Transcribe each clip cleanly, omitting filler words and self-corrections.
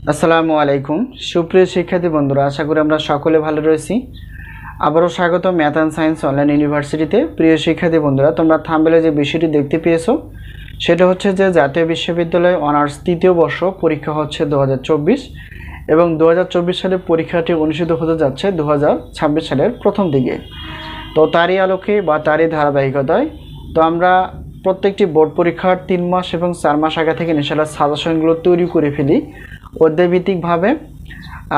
আসসালামু আলাইকুম সুপ্রিয় শিক্ষার্থী বন্ধুরা, আশা করি আমরা সকলে ভালো রয়েছি। আবারও স্বাগত ম্যাথ অ্যান্ড সায়েন্স অনলাইন ইউনিভার্সিটিতে। প্রিয় শিক্ষার্থী বন্ধুরা, তোমরা থাম্বনেলে যে বিষয়টি দেখতে পেয়েছো সেটা হচ্ছে যে জাতীয় বিশ্ববিদ্যালয় অনার্স তৃতীয় বর্ষ পরীক্ষা হচ্ছে 2024 এবং 2024 সালের পরীক্ষাটি অনুষ্ঠিত হতে যাচ্ছে 2026 সালের প্রথম দিকে। তো তারই আলোকে বা তারই ধারাবাহিকতায় তো আমরা প্রত্যেকটি বোর্ড পরীক্ষার 3 মাস এবং 4 মাস আগে থেকে ইনশাআল্লাহ সাজেশনগুলো তৈরি করে ফেলি অধ্যায়ভিত্তিকভাবে।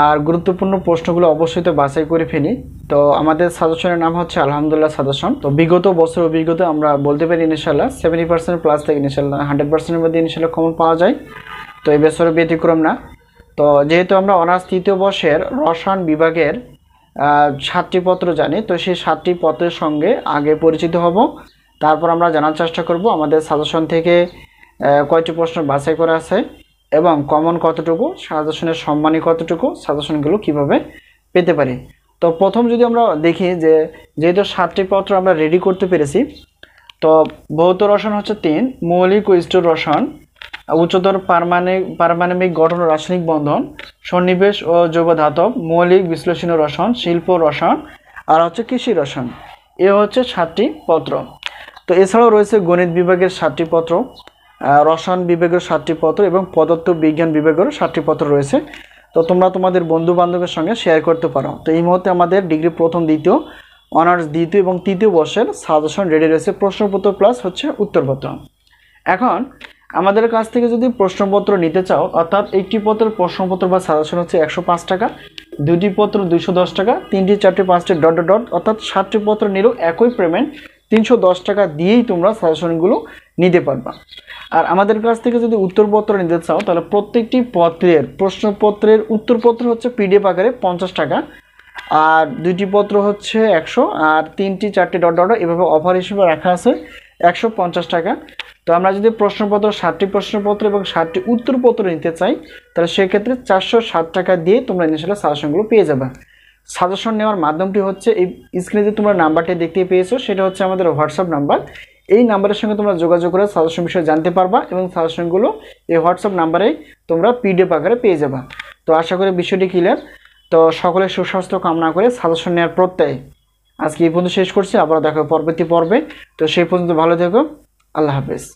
আর গুরুত্বপূর্ণ প্রশ্নগুলো অবশ্যই তো বাছাই করে ফেলি। তো আমাদের সাজেশনের নাম হচ্ছে আলহামদুলিল্লাহ সাজেশন। তো বিগত বছর অভিজ্ঞতা আমরা বলতে পারি ইনশাআল্লাহ 70% প্লাস থেকে ইনশাআল্লাহ 100%-এর মধ্যে ইনশাআল্লাহ কমন পাওয়া যায়। তো এই বছরের ব্যতিক্রম না। তো যেহেতু আমরা অনার্স তৃতীয় বর্ষের রসায়ন বিভাগের 7টি পত্র জানি, তো সেই 7টি পত্রের সঙ্গে আগে পরিচিত হব। তারপর আমরা জানার চেষ্টা করব আমাদের সাজেশন থেকে কয়টি প্রশ্ন বাছাই করা আছে এবং কমন কতটুকু, সাজেশনের সম্মানী কতটুকু, সাজেশনগুলো কিভাবে পেতে পারি। তো প্রথম যদি আমরা দেখি যে যেহেতু 7টি পত্র আমরা রেডি করতে পেরেছি, তো ভৌত রসায়ন হচ্ছে 3, মৌলিক ও স্থূল রসায়ন, উচ্চতর পারমাণবিক গঠন ও রাসায়নিক বন্ধন, সন্নিবেশ ও জৈব ধাতব, মৌলিক বিশ্লেষণী রসায়ন, শিল্প রসায়ন আর হচ্ছে কৃষি রসায়ন। এ হচ্ছে 7টি পত্র। তো এছাড়াও রয়েছে গণিত বিভাগের 7টি পত্র, রসায়ন বিভাগের 7টি পত্র এবং পদার্থ বিজ্ঞান বিভাগের 7টি পত্র রয়েছে। তো তোমরা তোমাদের বন্ধু বান্ধবের সঙ্গে শেয়ার করতে পারো। তো এই মুহূর্তে আমাদের ডিগ্রি প্রথম দ্বিতীয় অনার্স দ্বিতীয় এবং তৃতীয় বর্ষের সাজেশন রেডি রয়েছে, প্রশ্নপত্র প্লাস হচ্ছে উত্তরপত্র। এখন আমাদের কাছ থেকে যদি প্রশ্নপত্র নিতে চাও, অর্থাৎ একটি পত্রের প্রশ্নপত্র বা সাজেশন হচ্ছে 105 টাকা, দুটি পত্র 210 টাকা, 3টি 4টি 5টি ডট ডট ডট, অর্থাৎ 7টি পত্র নিলেও একই পেমেন্ট 310 টাকা দিয়েই তোমরা সাজেশনগুলো নিতে পারবা। আর আমাদের কাছ থেকে যদি উত্তরপত্র নিতে চাও তাহলে প্রত্যেকটি পত্রের প্রশ্নপত্রের উত্তরপত্র হচ্ছে পিডিএফ আকারে 50 টাকা, আর দুইটি পত্র হচ্ছে 100, আর 3টি 4টি ডট ডট এভাবে অফার হিসেবে রাখা আছে 150 টাকা। তো আমরা যদি প্রশ্নপত্র 7টি প্রশ্নপত্র এবং 7টি উত্তরপত্র নিতে চাই তাহলে সেক্ষেত্রে 460 টাকা দিয়ে তোমরা ইনশাআল্লাহ সাজেশনগুলো পেয়ে যাবে। সাজেশন নেওয়ার মাধ্যমটি হচ্ছে এই স্ক্রিনে যে তোমরা নাম্বারটি দেখতে পেয়েছো সেটা হচ্ছে আমাদের হোয়াটসঅ্যাপ নাম্বার। এই নাম্বারের সঙ্গে তোমরা যোগাযোগ করে সাজেশন বিষয়ে জানতে পারবা এবং সাজেশনগুলো এই হোয়াটসঅ্যাপ নাম্বারেই তোমরা পিডিএফ আকারে পেয়ে যাবা। তো আশা করি বিষয়টি ক্লিয়ার। তো সকলের সুস্বাস্থ্য কামনা করে সাজেশন নেওয়ার প্রত্যয় আজকে এই পর্যন্ত শেষ করছি। আবার দেখো পরবর্তী পর্বে। তো সেই পর্যন্ত ভালো থেকো। আল্লাহ হাফেজ।